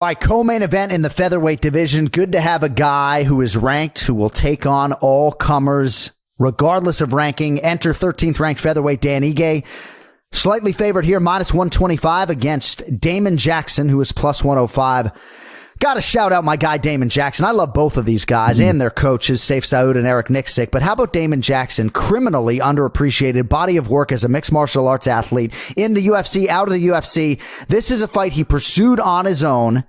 All right, co-main event in the featherweight division. Good to have a guy who is ranked, who will take on all comers, regardless of ranking. Enter 13th ranked featherweight Dan Ige. Slightly favored here, minus 125 against Damon Jackson, who is plus 105. Got to shout out my guy, Damon Jackson. I love both of these guys and their coaches, Saif Saud and Eric Nixick. But how about Damon Jackson? Criminally underappreciated body of work as a mixed martial arts athlete in the UFC, out of the UFC. This is a fight he pursued on his own.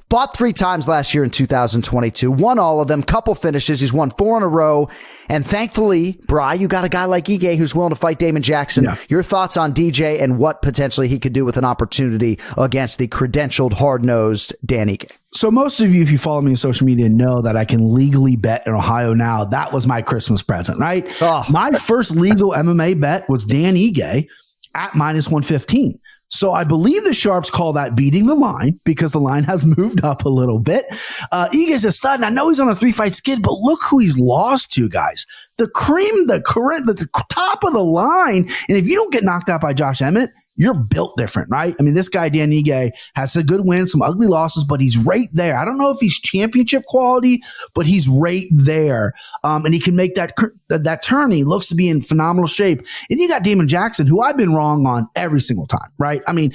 Fought 3 times last year in 2022, won all of them, couple finishes. He's won 4 in a row. And thankfully, Bri, you got a guy like Ige who's willing to fight Damon Jackson. Yeah. Your thoughts on DJ and what potentially he could do with an opportunity against the credentialed, hard-nosed Dan Ige? So most of you, if you follow me on social media, know that I can legally bet in Ohio now. That was my Christmas present, right? Oh. My first legal MMA bet was Dan Ige at minus 115. So I believe the sharps call that beating the line because the line has moved up a little bit. Ige's a stud, and I know he's on a 3-fight skid, but look who he's lost to, guys. The top of the line. And if you don't get knocked out by Josh Emmett, you're built different, right? I mean, this guy, Dan Ige, has a good win, some ugly losses, but he's right there. I don't know if he's championship quality, but he's right there. And he can make that turn. He looks to be in phenomenal shape. And you got Damon Jackson, who I've been wrong on every single time, right? I mean,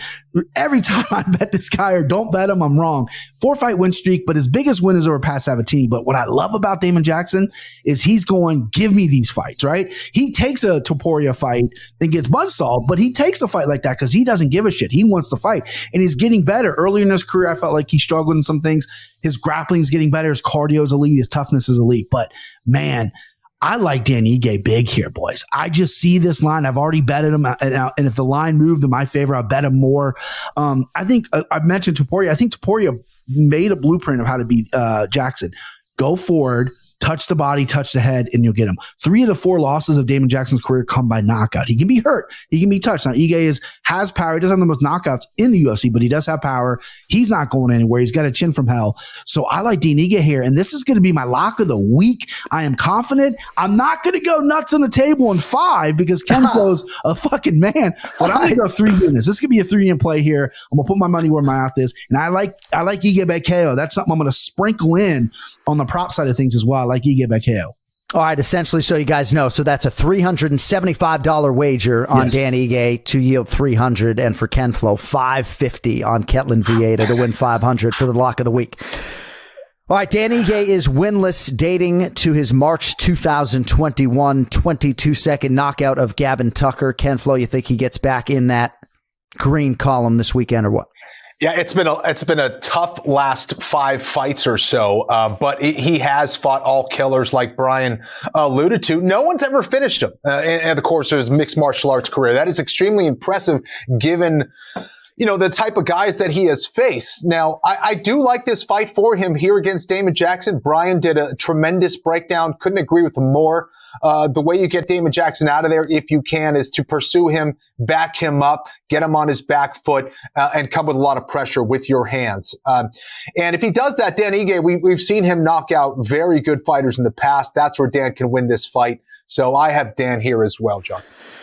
every time I bet this guy or don't bet him, I'm wrong. 4-fight win streak, but his biggest win is over Pat Sabatini. But what I love about Damon Jackson is he's going, give me these fights, right? He takes a Topuria fight and gets buzzsawed, but he takes a fight like that because he doesn't give a shit. He wants to fight, and he's getting better. Earlier in his career, I felt like he struggled in some things. His grappling is getting better. His cardio is elite. His toughness is elite. But man, I like Dan Ige big here, boys. I just see this line. I've already betted him, and if the line moved in my favor, I'll bet him more. I think I've mentioned Topuria. I think Topuria made a blueprint of how to beat Jackson. Go forward, touch the body, touch the head, and you'll get him. 3 of the 4 losses of Damon Jackson's career come by knockout. He can be hurt. He can be touched. Now, Ige has power. He doesn't have the most knockouts in the UFC, but he does have power. He's not going anywhere. He's got a chin from hell. So I like Dan Ige here, and this is going to be my lock of the week. I am confident. I'm not going to go nuts on the table in 5 because Kenzo's a fucking man, but I'm going to go 3 units. This could be a 3-unit play here. I'm going to put my money where my mouth is, and I like Ige by KO. That's something I'm going to sprinkle in on the prop side of things as well. I like Ige by KO. All right, essentially, so you guys know, so that's a $375 wager on Dan Ige to yield 300, and for Ken Flo, $550 on Ketlin Vieira to win 500 for the lock of the week. All right, Dan Ige is winless, dating to his March 2021 22-second knockout of Gavin Tucker. Ken Flo, you think he gets back in that green column this weekend or what? Yeah, it's been a tough last 5 fights or so, but he has fought all killers, like Brian alluded to. No one's ever finished him in the course of his mixed martial arts career. That is extremely impressive, given the type of guys that he has faced. Now, I do like this fight for him here against Damon Jackson. Brian did a tremendous breakdown. Couldn't agree with him more. The way you get Damon Jackson out of there, if you can, is to pursue him, back him up, get him on his back foot, and come with a lot of pressure with your hands. And if he does that, Dan Ige, we've seen him knock out very good fighters in the past. That's where Dan can win this fight. So I have Dan here as well, John.